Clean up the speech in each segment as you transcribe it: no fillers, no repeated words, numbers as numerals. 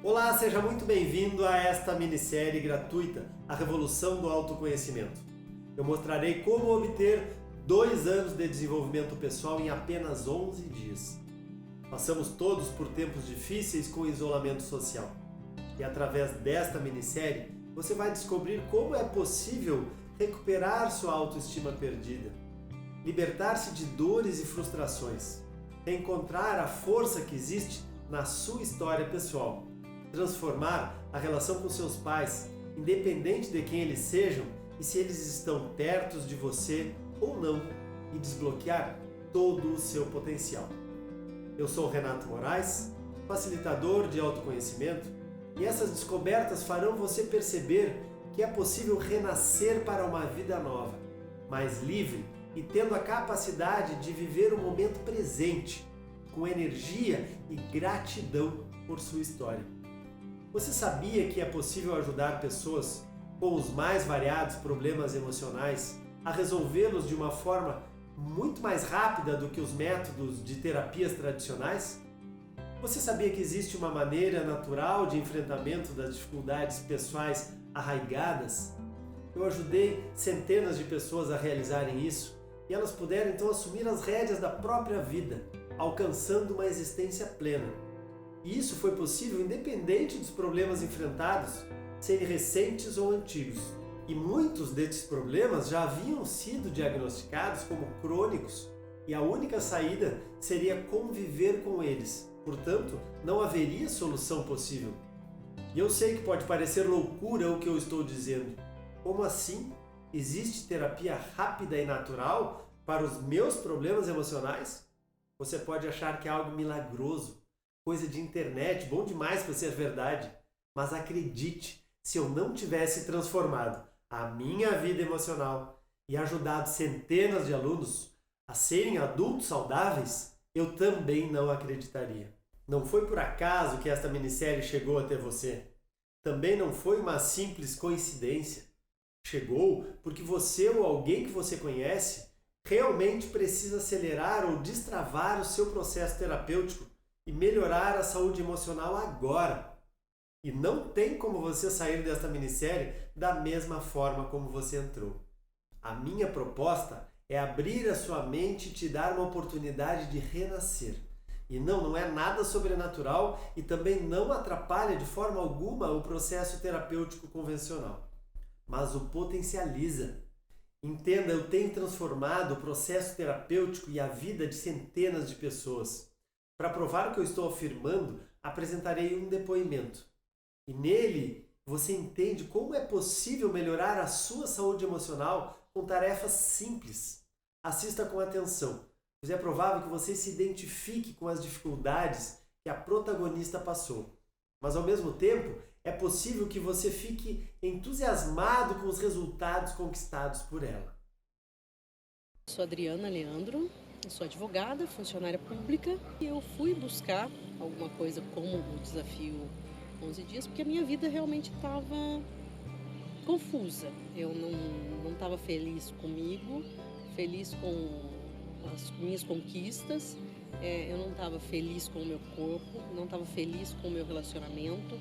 Olá, seja muito bem-vindo a esta minissérie gratuita, A Revolução do Autoconhecimento. Eu mostrarei como obter 2 anos de desenvolvimento pessoal em apenas 11 dias. Passamos todos por tempos difíceis com isolamento social. E através desta minissérie, você vai descobrir como é possível recuperar sua autoestima perdida, libertar-se de dores e frustrações, encontrar a força que existe na sua história pessoal, transformar a relação com seus pais, independente de quem eles sejam e se eles estão perto de você ou não, e desbloquear todo o seu potencial. Eu sou Renato Moraes, facilitador de autoconhecimento, e essas descobertas farão você perceber que é possível renascer para uma vida nova, mais livre e tendo a capacidade de viver o momento presente, com energia e gratidão por sua história. Você sabia que é possível ajudar pessoas com os mais variados problemas emocionais a resolvê-los de uma forma muito mais rápida do que os métodos de terapias tradicionais? Você sabia que existe uma maneira natural de enfrentamento das dificuldades pessoais arraigadas? Eu ajudei centenas de pessoas a realizarem isso e elas puderam então assumir as rédeas da própria vida, alcançando uma existência plena. E isso foi possível independente dos problemas enfrentados, serem recentes ou antigos. E muitos desses problemas já haviam sido diagnosticados como crônicos e a única saída seria conviver com eles. Portanto, não haveria solução possível. E eu sei que pode parecer loucura o que eu estou dizendo. Como assim? Existe terapia rápida e natural para os meus problemas emocionais? Você pode achar que é algo milagroso, coisa de internet, bom demais para ser verdade. Mas acredite, se eu não tivesse transformado a minha vida emocional e ajudado centenas de alunos a serem adultos saudáveis, eu também não acreditaria. Não foi por acaso que esta minissérie chegou até você. Também não foi uma simples coincidência. Chegou porque você ou alguém que você conhece realmente precisa acelerar ou destravar o seu processo terapêutico e melhorar a saúde emocional agora. E não tem como você sair desta minissérie da mesma forma como você entrou. A minha proposta é abrir a sua mente e te dar uma oportunidade de renascer. E não é nada sobrenatural e também não atrapalha de forma alguma o processo terapêutico convencional, mas o potencializa. Entenda, eu tenho transformado o processo terapêutico e a vida de centenas de pessoas. Para provar o que eu estou afirmando, apresentarei um depoimento. E nele você entende como é possível melhorar a sua saúde emocional com tarefas simples. Assista com atenção, pois é provável que você se identifique com as dificuldades que a protagonista passou. Mas ao mesmo tempo, é possível que você fique entusiasmado com os resultados conquistados por ela. Sou Adriana Leandro, eu sou advogada, funcionária pública e eu fui buscar alguma coisa como o desafio 11 dias porque a minha vida realmente estava confusa. Eu não estava feliz comigo, feliz com as minhas conquistas, eu não estava feliz com o meu corpo, não estava feliz com o meu relacionamento,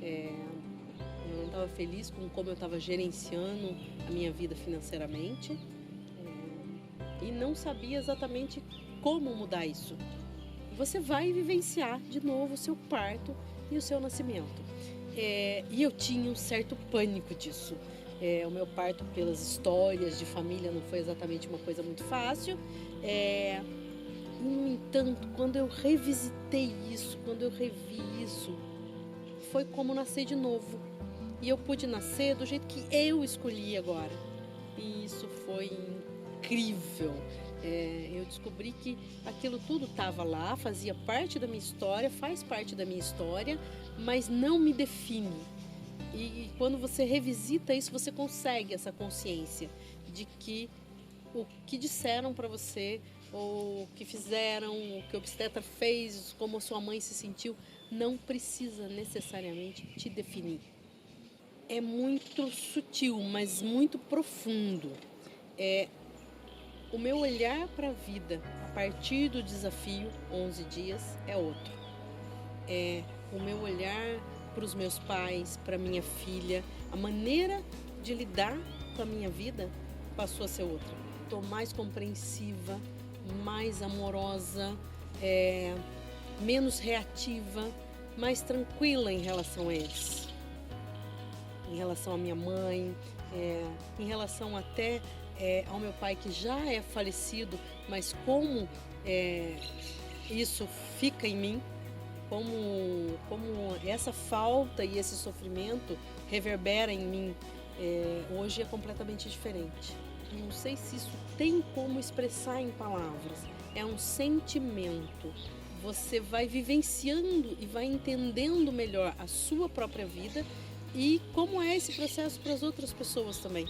eu não estava feliz com como eu estava gerenciando a minha vida financeiramente. E não sabia exatamente como mudar isso. Você vai vivenciar de novo o seu parto e o seu nascimento. E eu tinha um certo pânico disso. O meu parto, pelas histórias de família, não foi exatamente uma coisa muito fácil. No entanto, quando eu revisitei isso, quando eu revi isso, foi como nascer de novo. E eu pude nascer do jeito que eu escolhi agora. E isso foi incrível. Eu descobri que aquilo tudo estava lá, fazia parte da minha história, faz parte da minha história, mas não me define. E quando você revisita isso, você consegue essa consciência de que o que disseram para você, ou o que fizeram, o que o obstetra fez, como a sua mãe se sentiu, não precisa necessariamente te definir. É muito sutil, mas muito profundo. O meu olhar para a vida a partir do desafio 11 dias é outro. O meu olhar para os meus pais, para minha filha. A maneira de lidar com a minha vida passou a ser outra. Estou mais compreensiva, mais amorosa, menos reativa, mais tranquila em relação a eles. Em relação à minha mãe, em relação até ao meu pai, que já é falecido, mas como isso fica em mim, como essa falta e esse sofrimento reverbera em mim, hoje é completamente diferente. Não sei se isso tem como expressar em palavras, é um sentimento. Você vai vivenciando e vai entendendo melhor a sua própria vida e como é esse processo para as outras pessoas também.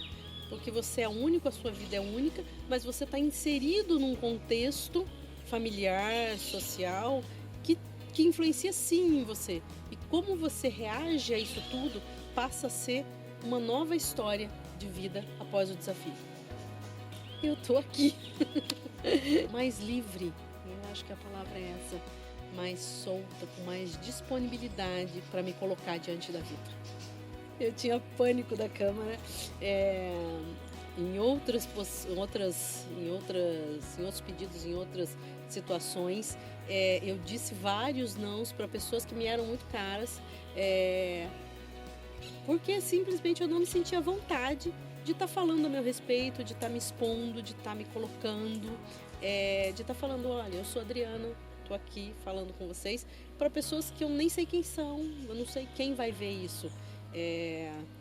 Porque você é único, a sua vida é única, mas você está inserido num contexto familiar, social, que influencia sim em você. E como você reage a isso tudo passa a ser uma nova história de vida após o desafio. Eu tô aqui, mais livre, eu acho que a palavra é essa, mais solta, com mais disponibilidade para me colocar diante da vida. Eu tinha pânico da câmera, em outros pedidos, em outras situações, eu disse vários nãos para pessoas que me eram muito caras, porque simplesmente eu não me sentia à vontade de estar falando a meu respeito, de estar me expondo, de estar me colocando, de estar falando, olha, eu sou Adriana, estou aqui falando com vocês, para pessoas que eu nem sei quem são, eu não sei quem vai ver isso.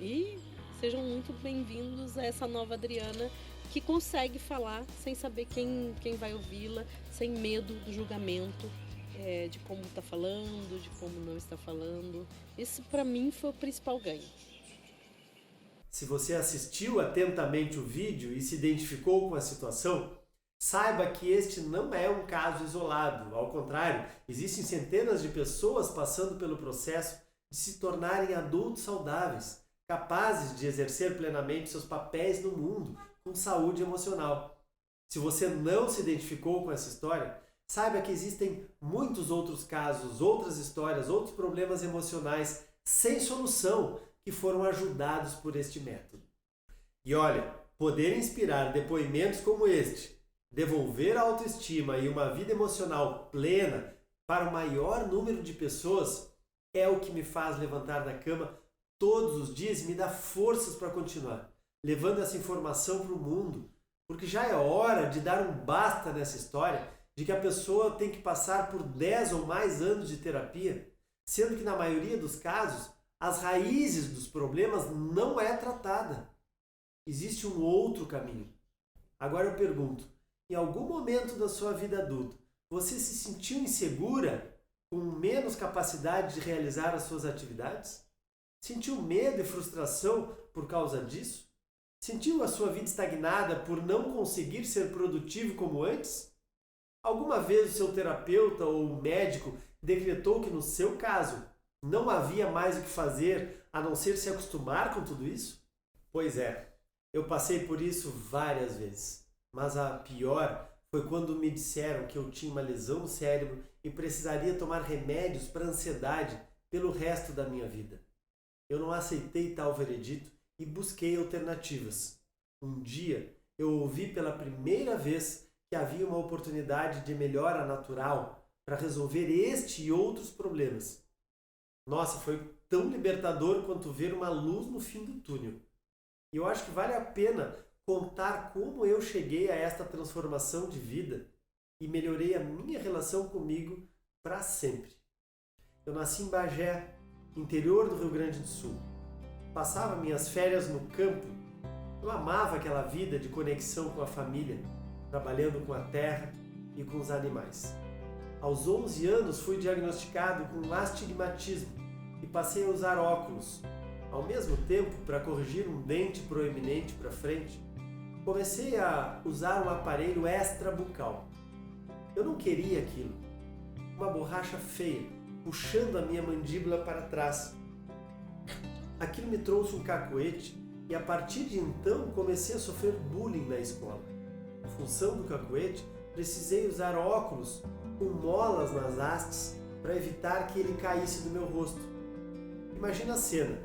E sejam muito bem-vindos a essa nova Adriana que consegue falar sem saber quem vai ouvi-la, sem medo do julgamento, de como está falando, de como não está falando. Isso para mim foi o principal ganho. Se você assistiu atentamente o vídeo e se identificou com a situação, saiba que este não é um caso isolado. Ao contrário, existem centenas de pessoas passando pelo processo de se tornarem adultos saudáveis, capazes de exercer plenamente seus papéis no mundo, com saúde emocional. Se você não se identificou com essa história, saiba que existem muitos outros casos, outras histórias, outros problemas emocionais sem solução que foram ajudados por este método. E olha, poder inspirar depoimentos como este, devolver a autoestima e uma vida emocional plena para o maior número de pessoas é o que me faz levantar da cama todos os dias e me dá forças para continuar, levando essa informação para o mundo, porque já é hora de dar um basta nessa história de que a pessoa tem que passar por 10 ou mais anos de terapia, sendo que na maioria dos casos as raízes dos problemas não é tratada. Existe um outro caminho. Agora eu pergunto, em algum momento da sua vida adulta, você se sentiu insegura, com menos capacidade de realizar as suas atividades? Sentiu medo e frustração por causa disso? Sentiu a sua vida estagnada por não conseguir ser produtivo como antes? Alguma vez o seu terapeuta ou médico decretou que no seu caso não havia mais o que fazer a não ser se acostumar com tudo isso? Pois é, eu passei por isso várias vezes, mas a pior foi quando me disseram que eu tinha uma lesão no cérebro e precisaria tomar remédios para ansiedade pelo resto da minha vida. Eu não aceitei tal veredito e busquei alternativas. Um dia, eu ouvi pela primeira vez que havia uma oportunidade de melhora natural para resolver este e outros problemas. Nossa, foi tão libertador quanto ver uma luz no fim do túnel. E eu acho que vale a pena contar como eu cheguei a esta transformação de vida e melhorei a minha relação comigo para sempre. Eu nasci em Bagé, interior do Rio Grande do Sul. Passava minhas férias no campo. Eu amava aquela vida de conexão com a família, trabalhando com a terra e com os animais. Aos 11 anos fui diagnosticado com astigmatismo e passei a usar óculos. Ao mesmo tempo, para corrigir um dente proeminente para frente, comecei a usar um aparelho extrabucal. Eu não queria aquilo. Uma borracha feia, puxando a minha mandíbula para trás. Aquilo me trouxe um cacoete e a partir de então comecei a sofrer bullying na escola. Em função do cacoete, precisei usar óculos com molas nas hastes para evitar que ele caísse do meu rosto. Imagina a cena,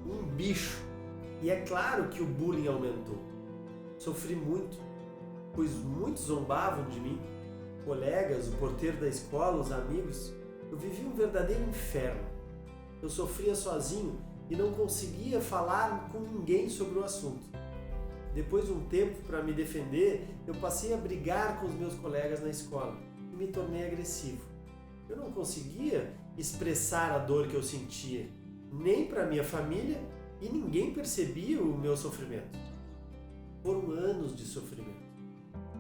um bicho, e é claro que o bullying aumentou. Sofri muito, pois muitos zombavam de mim, colegas, o porteiro da escola, os amigos. Eu vivia um verdadeiro inferno. Eu sofria sozinho e não conseguia falar com ninguém sobre o assunto. Depois de um tempo para me defender, eu passei a brigar com os meus colegas na escola e me tornei agressivo. Eu não conseguia expressar a dor que eu sentia, nem para minha família, e ninguém percebia o meu sofrimento. Foram anos de sofrimento.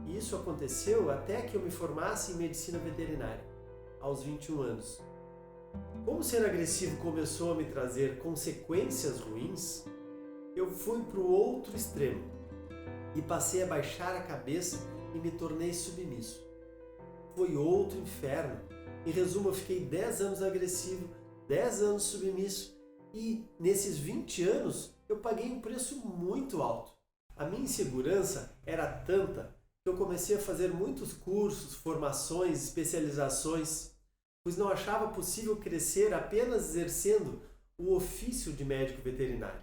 E isso aconteceu até que eu me formasse em medicina veterinária, aos 21 anos. Como ser agressivo começou a me trazer consequências ruins, eu fui para o outro extremo e passei a baixar a cabeça e me tornei submisso. Foi outro inferno. Em resumo, eu fiquei 10 anos agressivo, 10 anos submisso e nesses 20 anos eu paguei um preço muito alto. A minha insegurança era tanta que eu comecei a fazer muitos cursos, formações, especializações, pois não achava possível crescer apenas exercendo o ofício de médico veterinário.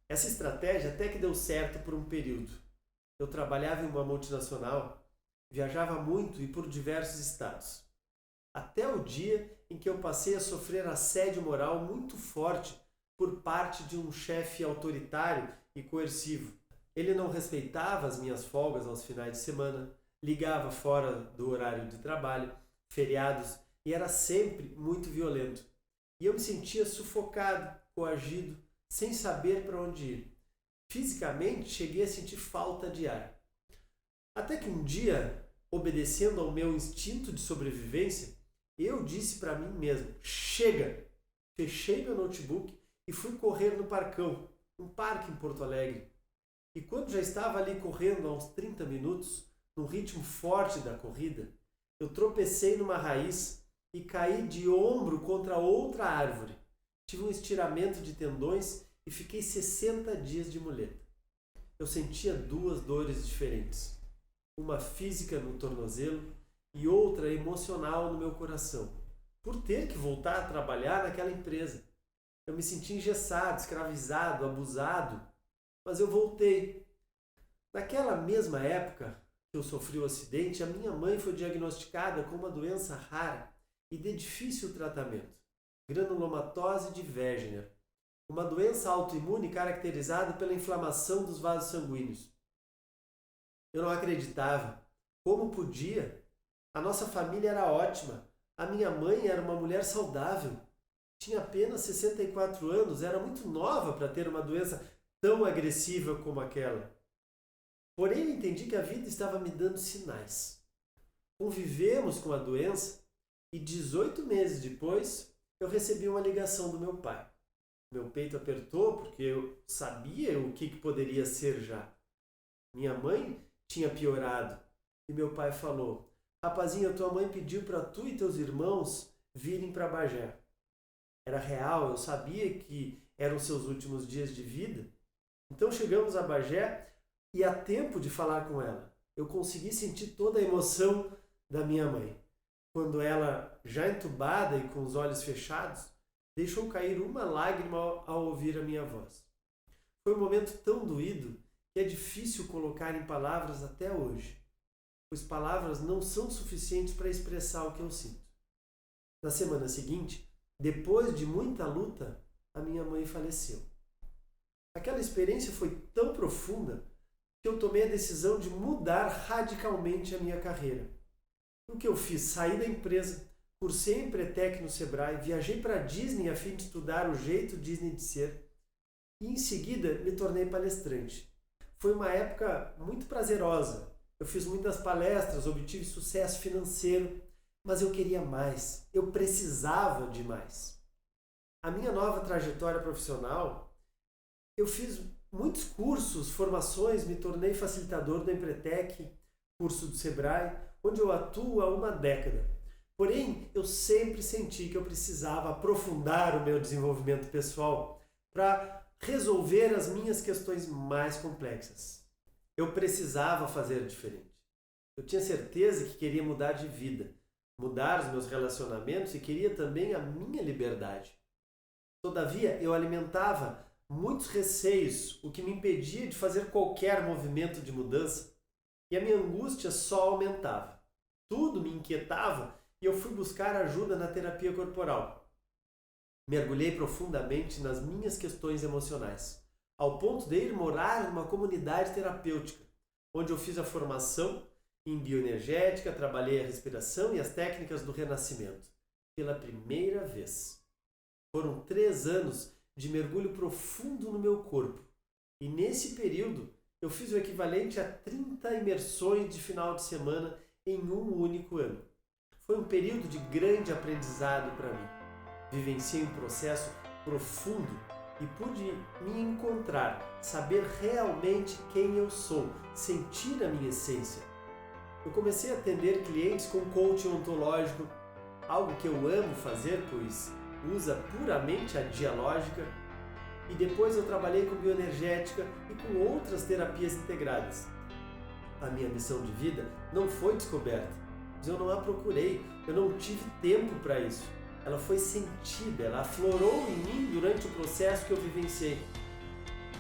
Essa estratégia até que deu certo por um período. Eu trabalhava em uma multinacional, viajava muito e por diversos estados. Até o dia em que eu passei a sofrer assédio moral muito forte por parte de um chefe autoritário e coercivo. Ele não respeitava as minhas folgas aos finais de semana, ligava fora do horário de trabalho, feriados, e era sempre muito violento. E eu me sentia sufocado, coagido, sem saber para onde ir. Fisicamente, cheguei a sentir falta de ar. Até que um dia, obedecendo ao meu instinto de sobrevivência, eu disse para mim mesmo, chega! Fechei meu notebook e fui correr no Parcão, um parque em Porto Alegre. E quando já estava ali correndo há uns 30 minutos, num ritmo forte da corrida, eu tropecei numa raiz e caí de ombro contra outra árvore. Tive um estiramento de tendões e fiquei 60 dias de muleta. Eu sentia duas dores diferentes. Uma física no tornozelo e outra emocional no meu coração, por ter que voltar a trabalhar naquela empresa. Eu me senti engessado, escravizado, abusado, mas eu voltei. Naquela mesma época que eu sofri o acidente, a minha mãe foi diagnosticada com uma doença rara e de difícil tratamento, granulomatose de Wegener, uma doença autoimune caracterizada pela inflamação dos vasos sanguíneos. Eu não acreditava. Como podia? A nossa família era ótima. A minha mãe era uma mulher saudável. Tinha apenas 64 anos, era muito nova para ter uma doença tão agressiva como aquela. Porém, eu entendi que a vida estava me dando sinais. Convivemos com a doença e 18 meses depois, eu recebi uma ligação do meu pai. Meu peito apertou porque eu sabia o que poderia ser já. Minha mãe tinha piorado e meu pai falou: rapazinho, tua mãe pediu para tu e teus irmãos virem para Bagé. Era real, eu sabia que eram seus últimos dias de vida. Então chegamos a Bagé e há tempo de falar com ela. Eu consegui sentir toda a emoção da minha mãe. Quando ela, já entubada e com os olhos fechados, deixou cair uma lágrima ao ouvir a minha voz. Foi um momento tão doído que é difícil colocar em palavras até hoje, pois palavras não são suficientes para expressar o que eu sinto. Na semana seguinte, depois de muita luta, a minha mãe faleceu. Aquela experiência foi tão profunda que eu tomei a decisão de mudar radicalmente a minha carreira. O que eu fiz? Saí da empresa, cursei em Empretec no Sebrae, viajei para a Disney a fim de estudar o jeito Disney de ser e em seguida me tornei palestrante. Foi uma época muito prazerosa. Eu fiz muitas palestras, obtive sucesso financeiro, mas eu queria mais, eu precisava de mais. A minha nova trajetória profissional, eu fiz muitos cursos, formações, me tornei facilitador do Empretec, curso do Sebrae, onde eu atuo há uma década. Porém, eu sempre senti que eu precisava aprofundar o meu desenvolvimento pessoal para resolver as minhas questões mais complexas. Eu precisava fazer diferente. Eu tinha certeza que queria mudar de vida, mudar os meus relacionamentos e queria também a minha liberdade. Todavia, eu alimentava muitos receios, o que me impedia de fazer qualquer movimento de mudança, e a minha angústia só aumentava. Tudo me inquietava e eu fui buscar ajuda na terapia corporal. Mergulhei profundamente nas minhas questões emocionais, ao ponto de ir morar numa comunidade terapêutica, onde eu fiz a formação em bioenergética, trabalhei a respiração e as técnicas do renascimento. Pela primeira vez. Foram 3 anos de mergulho profundo no meu corpo. E nesse período, eu fiz o equivalente a 30 imersões de final de semana em um único ano. Foi um período de grande aprendizado para mim. Vivenciei um processo profundo e pude me encontrar, saber realmente quem eu sou, sentir a minha essência. Eu comecei a atender clientes com coaching ontológico, algo que eu amo fazer, pois usa puramente a dialógica, e depois eu trabalhei com bioenergética e com outras terapias integradas. A minha missão de vida não foi descoberta, mas eu não a procurei, eu não tive tempo para isso. Ela foi sentida, ela aflorou em mim durante o processo que eu vivenciei.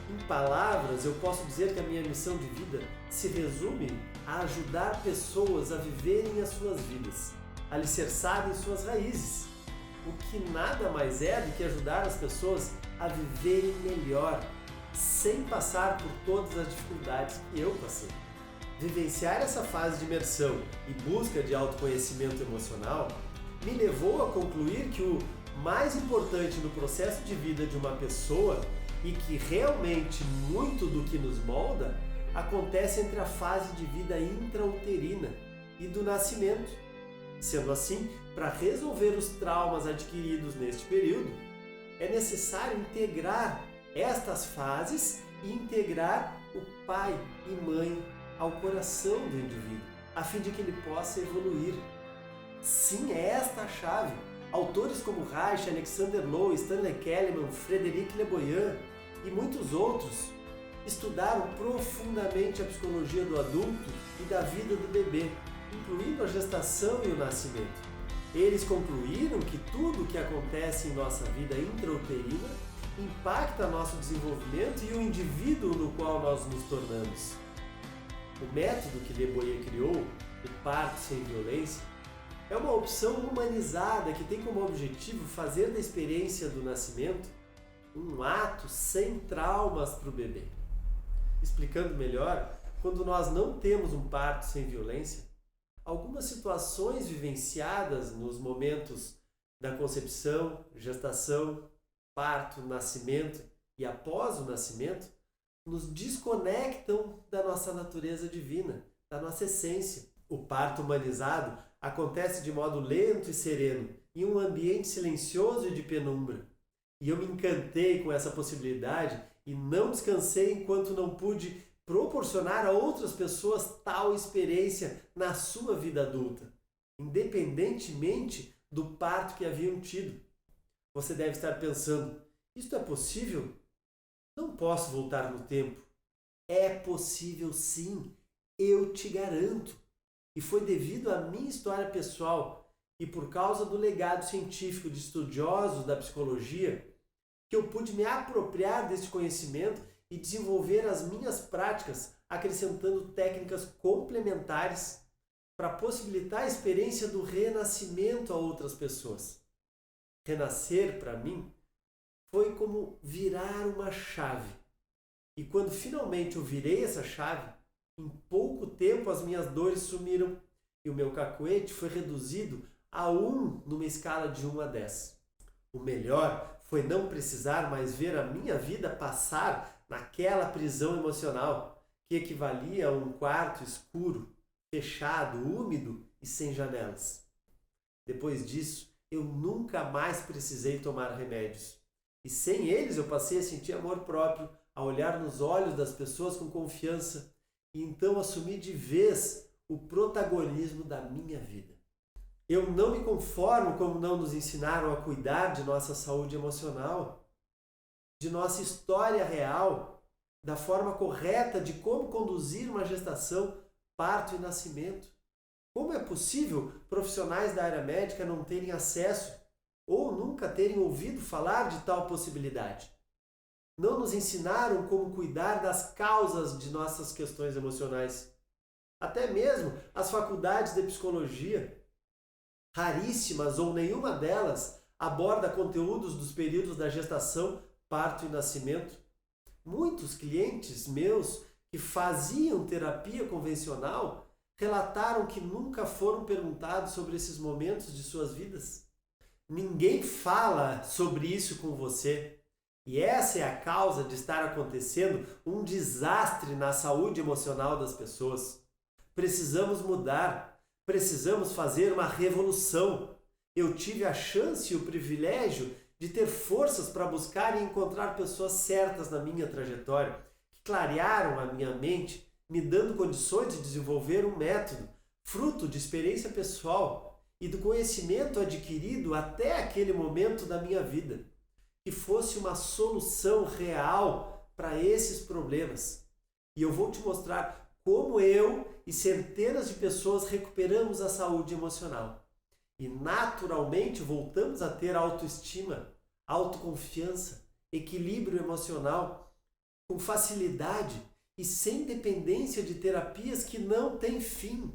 Em palavras, eu posso dizer que a minha missão de vida se resume a ajudar pessoas a viverem as suas vidas, alicerçadas em suas raízes, o que nada mais é do que ajudar as pessoas a viverem melhor, sem passar por todas as dificuldades que eu passei. Vivenciar essa fase de imersão e busca de autoconhecimento emocional me levou a concluir que o mais importante no processo de vida de uma pessoa e que realmente muito do que nos molda acontece entre a fase de vida intrauterina e do nascimento. Sendo assim, para resolver os traumas adquiridos neste período, é necessário integrar estas fases e integrar o pai e mãe ao coração do indivíduo, a fim de que ele possa evoluir. Sim, é esta a chave. Autores como Reich, Alexander Lowe, Stanley Kellyman, Frederic Leboyan e muitos outros estudaram profundamente a psicologia do adulto e da vida do bebê, incluindo a gestação e o nascimento. Eles concluíram que tudo o que acontece em nossa vida intrauterina impacta nosso desenvolvimento e o indivíduo no qual nós nos tornamos. O método que Leboyan criou, o parto sem violência, é uma opção humanizada que tem como objetivo fazer da experiência do nascimento um ato sem traumas para o bebê. Explicando melhor, quando nós não temos um parto sem violência, algumas situações vivenciadas nos momentos da concepção, gestação, parto, nascimento e após o nascimento nos desconectam da nossa natureza divina, da nossa essência. O parto humanizado acontece de modo lento e sereno, em um ambiente silencioso e de penumbra. E eu me encantei com essa possibilidade e não descansei enquanto não pude proporcionar a outras pessoas tal experiência na sua vida adulta, independentemente do parto que haviam tido. Você deve estar pensando, isto é possível? Não posso voltar no tempo. É possível sim, eu te garanto. E foi devido à minha história pessoal e por causa do legado científico de estudiosos da psicologia que eu pude me apropriar deste conhecimento e desenvolver as minhas práticas, acrescentando técnicas complementares para possibilitar a experiência do renascimento a outras pessoas. Renascer, para mim, foi como virar uma chave. E quando finalmente eu virei essa chave, em pouco tempo as minhas dores sumiram e o meu cacuete foi reduzido a 1 numa escala de 1 a 10. O melhor foi não precisar mais ver a minha vida passar naquela prisão emocional que equivalia a um quarto escuro, fechado, úmido e sem janelas. Depois disso, eu nunca mais precisei tomar remédios. E sem eles eu passei a sentir amor próprio, a olhar nos olhos das pessoas com confiança e então assumi de vez o protagonismo da minha vida. Eu não me conformo como não nos ensinaram a cuidar de nossa saúde emocional, de nossa história real, da forma correta de como conduzir uma gestação, parto e nascimento. Como é possível profissionais da área médica não terem acesso ou nunca nunca terem ouvido falar de tal possibilidade. Não nos ensinaram como cuidar das causas de nossas questões emocionais. Até mesmo as faculdades de psicologia, raríssimas ou nenhuma delas, aborda conteúdos dos períodos da gestação, parto e nascimento. Muitos clientes meus que faziam terapia convencional relataram que nunca foram perguntados sobre esses momentos de suas vidas. Ninguém fala sobre isso com você. E essa é a causa de estar acontecendo um desastre na saúde emocional das pessoas. Precisamos mudar, precisamos fazer uma revolução. Eu tive a chance e o privilégio de ter forças para buscar e encontrar pessoas certas na minha trajetória, que clarearam a minha mente, me dando condições de desenvolver um método, fruto de experiência pessoal e do conhecimento adquirido até aquele momento da minha vida, que fosse uma solução real para esses problemas. E eu vou te mostrar como eu e centenas de pessoas recuperamos a saúde emocional. E naturalmente voltamos a ter autoestima, autoconfiança, equilíbrio emocional, com facilidade e sem dependência de terapias que não têm fim.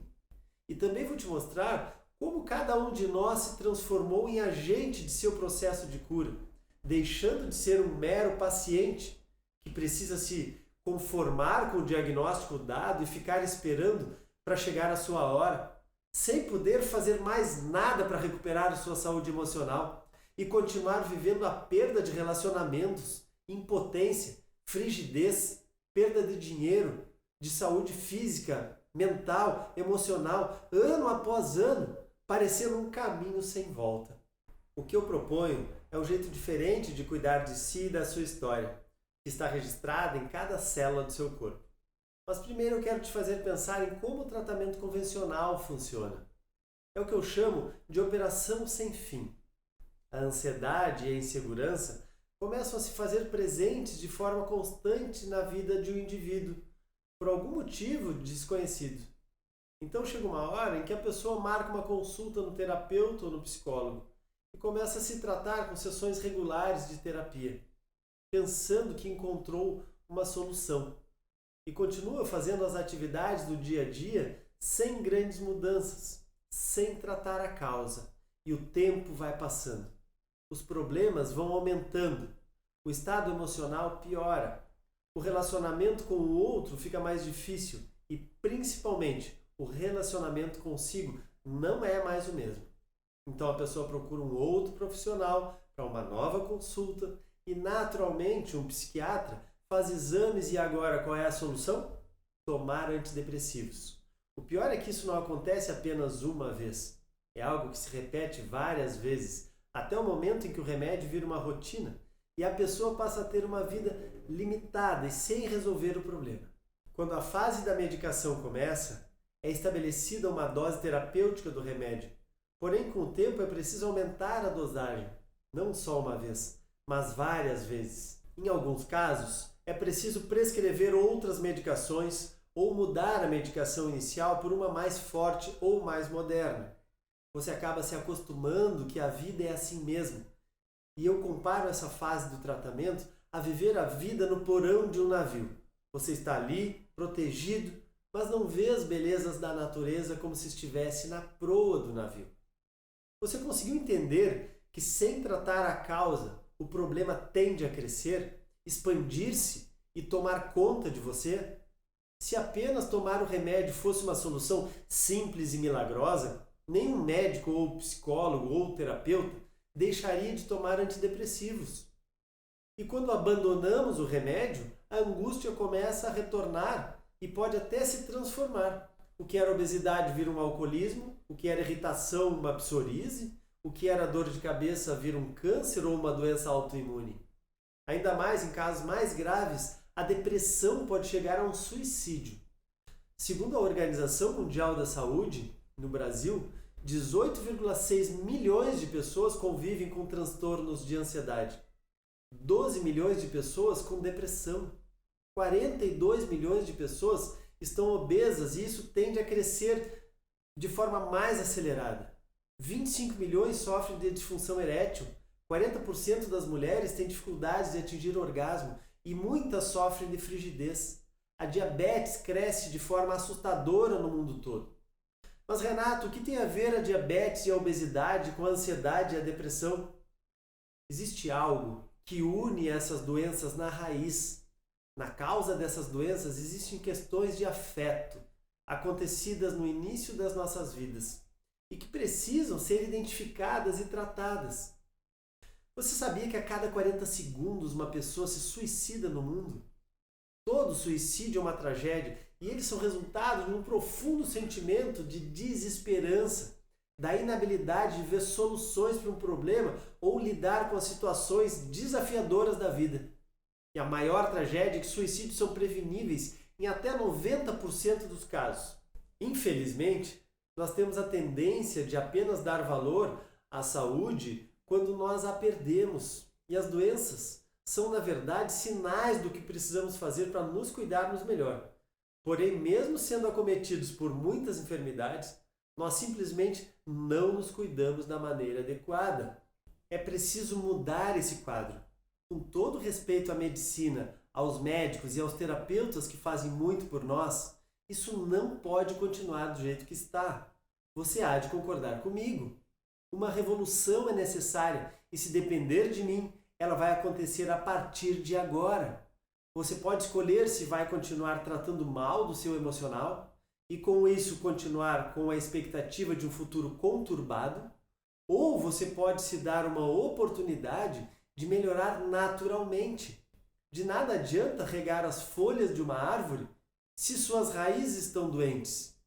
E também vou te mostrar como cada um de nós se transformou em agente de seu processo de cura, deixando de ser um mero paciente que precisa se conformar com o diagnóstico dado e ficar esperando para chegar a sua hora, sem poder fazer mais nada para recuperar a sua saúde emocional e continuar vivendo a perda de relacionamentos, impotência, frigidez, perda de dinheiro, de saúde física, mental, emocional, ano após ano, parecendo um caminho sem volta. O que eu proponho é um jeito diferente de cuidar de si e da sua história, que está registrada em cada célula do seu corpo. Mas primeiro eu quero te fazer pensar em como o tratamento convencional funciona. É o que eu chamo de operação sem fim. A ansiedade e a insegurança começam a se fazer presentes de forma constante na vida de um indivíduo, por algum motivo desconhecido. Então chega uma hora em que a pessoa marca uma consulta no terapeuta ou no psicólogo e começa a se tratar com sessões regulares de terapia, pensando que encontrou uma solução. E continua fazendo as atividades do dia a dia sem grandes mudanças, sem tratar a causa. E o tempo vai passando. Os problemas vão aumentando. O estado emocional piora. O relacionamento com o outro fica mais difícil. E, principalmente, o relacionamento consigo não é mais o mesmo. Então a pessoa procura um outro profissional para uma nova consulta e, naturalmente, um psiquiatra faz exames e agora qual é a solução? Tomar antidepressivos. O pior é que isso não acontece apenas uma vez. É algo que se repete várias vezes, até o momento em que o remédio vira uma rotina e a pessoa passa a ter uma vida limitada e sem resolver o problema. Quando a fase da medicação começa, é estabelecida uma dose terapêutica do remédio. Porém, com o tempo é preciso aumentar a dosagem, não só uma vez, mas várias vezes. Em alguns casos, é preciso prescrever outras medicações ou mudar a medicação inicial por uma mais forte ou mais moderna. Você acaba se acostumando que a vida é assim mesmo. E eu comparo essa fase do tratamento a viver a vida no porão de um navio. Você está ali, protegido, mas não vê as belezas da natureza como se estivesse na proa do navio. Você conseguiu entender que sem tratar a causa, o problema tende a crescer, expandir-se e tomar conta de você? Se apenas tomar o remédio fosse uma solução simples e milagrosa, nenhum médico ou psicólogo ou terapeuta deixaria de tomar antidepressivos. E quando abandonamos o remédio, a angústia começa a retornar e pode até se transformar. O que era obesidade vira um alcoolismo, o que era irritação uma psoríase, o que era dor de cabeça vira um câncer ou uma doença autoimune. Ainda mais em casos mais graves, a depressão pode chegar a um suicídio. Segundo a Organização Mundial da Saúde, no Brasil, 18,6 milhões de pessoas convivem com transtornos de ansiedade, 12 milhões de pessoas com depressão, 42 milhões de pessoas estão obesas e isso tende a crescer de forma mais acelerada. 25 milhões sofrem de disfunção erétil, 40% das mulheres têm dificuldades de atingir o orgasmo e muitas sofrem de frigidez. A diabetes cresce de forma assustadora no mundo todo. Mas Renato, o que tem a ver a diabetes e a obesidade com a ansiedade e a depressão? Existe algo que une essas doenças na raiz. Na causa dessas doenças existem questões de afeto, acontecidas no início das nossas vidas e que precisam ser identificadas e tratadas. Você sabia que a cada 40 segundos uma pessoa se suicida no mundo? Todo suicídio é uma tragédia e eles são resultado de um profundo sentimento de desesperança, da inabilidade de ver soluções para um problema ou lidar com as situações desafiadoras da vida. E a maior tragédia é que suicídios são preveníveis em até 90% dos casos. Infelizmente, nós temos a tendência de apenas dar valor à saúde quando nós a perdemos. E as doenças são, na verdade, sinais do que precisamos fazer para nos cuidarmos melhor. Porém, mesmo sendo acometidos por muitas enfermidades, nós simplesmente não nos cuidamos da maneira adequada. É preciso mudar esse quadro. Com todo respeito à medicina, aos médicos e aos terapeutas que fazem muito por nós, isso não pode continuar do jeito que está. Você há de concordar comigo. Uma revolução é necessária e, se depender de mim, ela vai acontecer a partir de agora. Você pode escolher se vai continuar tratando mal do seu emocional e com isso continuar com a expectativa de um futuro conturbado, ou você pode se dar uma oportunidade de melhorar naturalmente. De nada adianta regar as folhas de uma árvore se suas raízes estão doentes.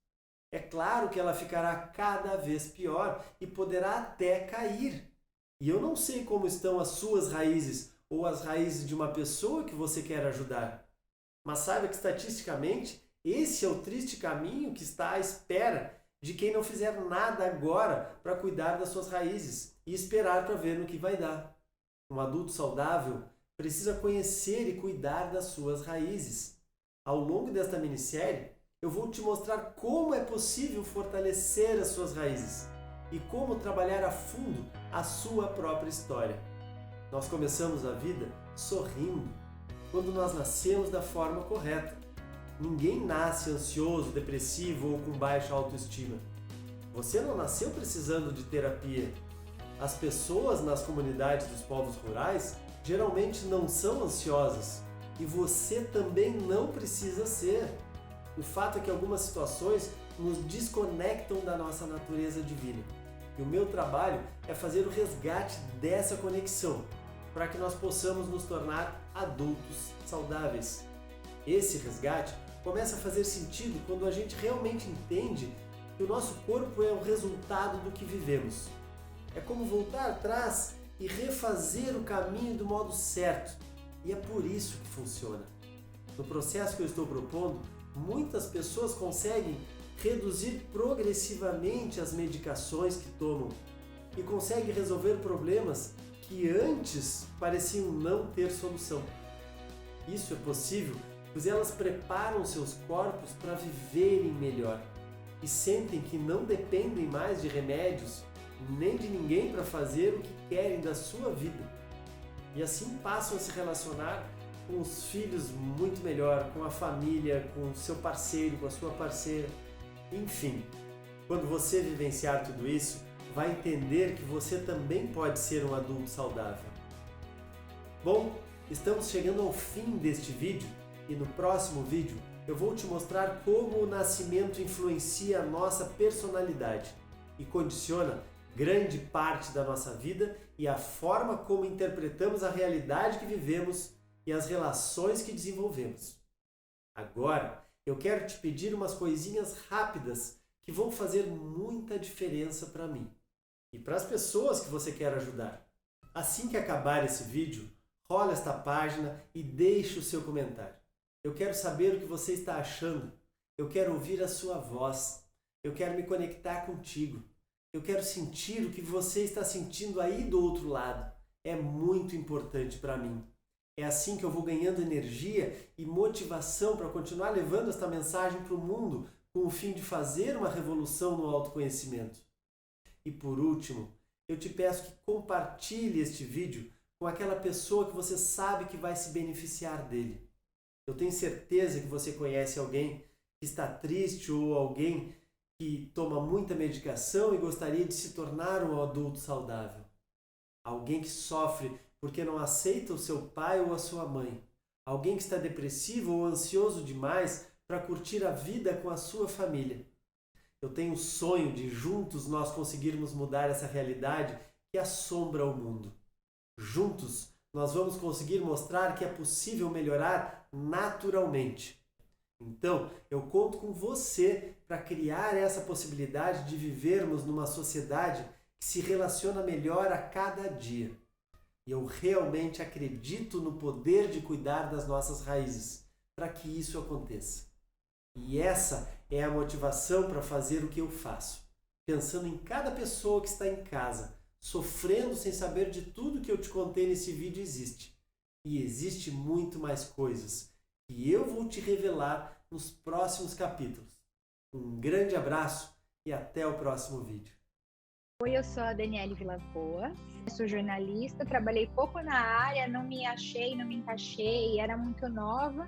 É claro que ela ficará cada vez pior e poderá até cair. E eu não sei como estão as suas raízes ou as raízes de uma pessoa que você quer ajudar. Mas saiba que, estatisticamente, esse é o triste caminho que está à espera de quem não fizer nada agora para cuidar das suas raízes e esperar para ver no que vai dar. Um adulto saudável precisa conhecer e cuidar das suas raízes. Ao longo desta minissérie, eu vou te mostrar como é possível fortalecer as suas raízes e como trabalhar a fundo a sua própria história. Nós começamos a vida sorrindo quando nós nascemos da forma correta. Ninguém nasce ansioso, depressivo ou com baixa autoestima. Você não nasceu precisando de terapia. As pessoas nas comunidades dos povos rurais geralmente não são ansiosas e você também não precisa ser. O fato é que algumas situações nos desconectam da nossa natureza divina. E o meu trabalho é fazer o resgate dessa conexão, para que nós possamos nos tornar adultos saudáveis. Esse resgate começa a fazer sentido quando a gente realmente entende que o nosso corpo é o resultado do que vivemos. É como voltar atrás e refazer o caminho do modo certo. E é por isso que funciona. No processo que eu estou propondo, muitas pessoas conseguem reduzir progressivamente as medicações que tomam e conseguem resolver problemas que antes pareciam não ter solução. Isso é possível pois elas preparam seus corpos para viverem melhor e sentem que não dependem mais de remédios nem de ninguém para fazer o que querem da sua vida. E assim passam a se relacionar com os filhos muito melhor, com a família, com o seu parceiro, com a sua parceira. Enfim, quando você vivenciar tudo isso, vai entender que você também pode ser um adulto saudável. Bom, estamos chegando ao fim deste vídeo e no próximo vídeo eu vou te mostrar como o nascimento influencia a nossa personalidade e condiciona grande parte da nossa vida e a forma como interpretamos a realidade que vivemos e as relações que desenvolvemos. Agora, eu quero te pedir umas coisinhas rápidas que vão fazer muita diferença para mim e para as pessoas que você quer ajudar. Assim que acabar esse vídeo, rola esta página e deixe o seu comentário. Eu quero saber o que você está achando. Eu quero ouvir a sua voz. Eu quero me conectar contigo. Eu quero sentir o que você está sentindo aí do outro lado. É muito importante para mim. É assim que eu vou ganhando energia e motivação para continuar levando esta mensagem para o mundo com o fim de fazer uma revolução no autoconhecimento. E por último, eu te peço que compartilhe este vídeo com aquela pessoa que você sabe que vai se beneficiar dele. Eu tenho certeza que você conhece alguém que está triste ou alguém que toma muita medicação e gostaria de se tornar um adulto saudável. Alguém que sofre porque não aceita o seu pai ou a sua mãe. Alguém que está depressivo ou ansioso demais para curtir a vida com a sua família. Eu tenho o sonho de juntos nós conseguirmos mudar essa realidade que assombra o mundo. Juntos nós vamos conseguir mostrar que é possível melhorar naturalmente. Então, eu conto com você para criar essa possibilidade de vivermos numa sociedade que se relaciona melhor a cada dia. E eu realmente acredito no poder de cuidar das nossas raízes para que isso aconteça. E essa é a motivação para fazer o que eu faço, pensando em cada pessoa que está em casa, sofrendo sem saber de tudo que eu te contei nesse vídeo existe. E existe muito mais coisas que eu vou te revelar nos próximos capítulos. Um grande abraço e até o próximo vídeo. Oi, eu sou a Daniele Vilas Boas, sou jornalista, trabalhei pouco na área, não me achei, não me encaixei, era muito nova.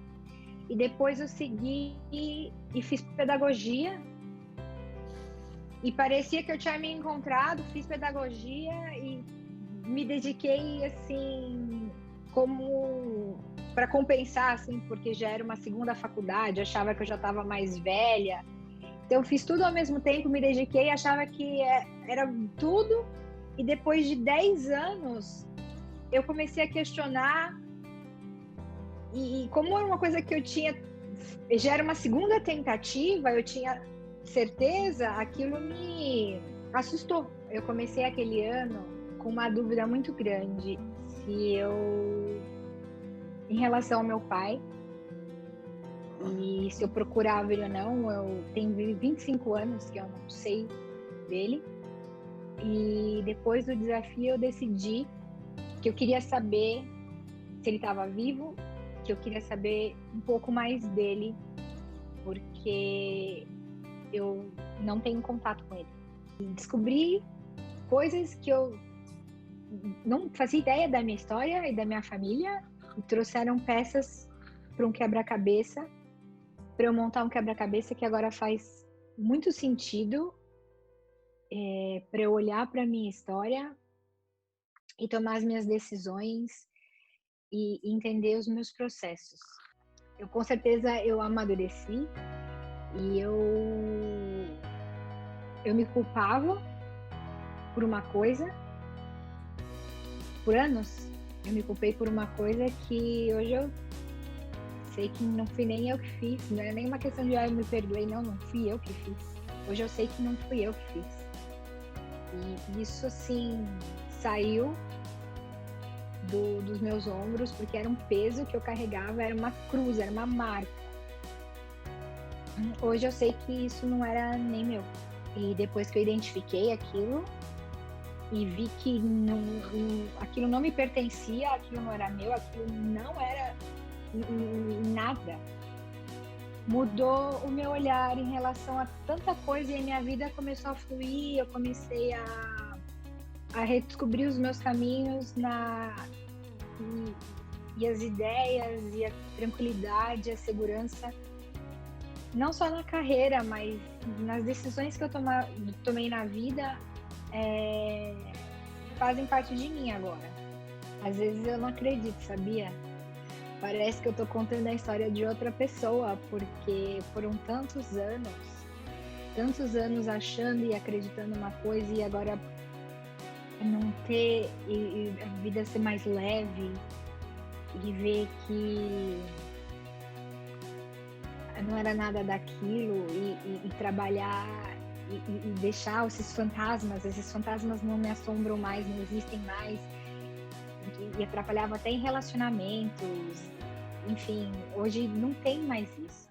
E depois eu segui e fiz pedagogia. E parecia que eu tinha me encontrado, fiz pedagogia e me dediquei assim, como para compensar, assim, porque já era uma segunda faculdade, achava que eu já estava mais velha. Então eu fiz tudo ao mesmo tempo, me dediquei, achava que era tudo. E depois de 10 anos, eu comecei a questionar. E como era uma coisa que eu tinha, já era uma segunda tentativa, eu tinha certeza, aquilo me assustou. Eu comecei aquele ano com uma dúvida muito grande em relação ao meu pai, e se eu procurava ele ou não. Eu tenho 25 anos que eu não sei dele, e depois do desafio eu decidi que eu queria saber se ele estava vivo, que eu queria saber um pouco mais dele, porque eu não tenho contato com ele. E descobri coisas que eu não fazia ideia da minha história e da minha família, e trouxeram peças para um quebra-cabeça, para eu montar um quebra-cabeça que agora faz muito sentido, para eu olhar para a minha história e tomar as minhas decisões e entender os meus processos. Com certeza eu amadureci e eu me culpava por uma coisa. Por anos eu me culpei por uma coisa que hoje eu sei que não fui nem eu que fiz. Não é nem uma questão de eu me perdoei, não fui eu que fiz. Hoje eu sei que não fui eu que fiz. E isso assim saiu dos meus ombros, porque era um peso que eu carregava, era uma cruz, era uma marca. Hoje eu sei que isso não era nem meu. E depois que eu identifiquei aquilo e vi que aquilo não me pertencia, aquilo não era meu, aquilo não era nada, mudou o meu olhar em relação a tanta coisa, e a minha vida começou a fluir. Eu comecei a redescobrir os meus caminhos e as ideias e a tranquilidade, a segurança, não só na carreira, mas nas decisões que eu tomei na vida, fazem parte de mim agora. Às vezes eu não acredito, sabia? Parece que eu tô contando a história de outra pessoa, porque foram tantos anos achando e acreditando uma coisa, e agora não ter, e a vida ser mais leve, e ver que não era nada daquilo, e trabalhar e deixar esses fantasmas não me assombram mais, não existem mais, e atrapalhava até em relacionamentos. Enfim, hoje não tem mais isso.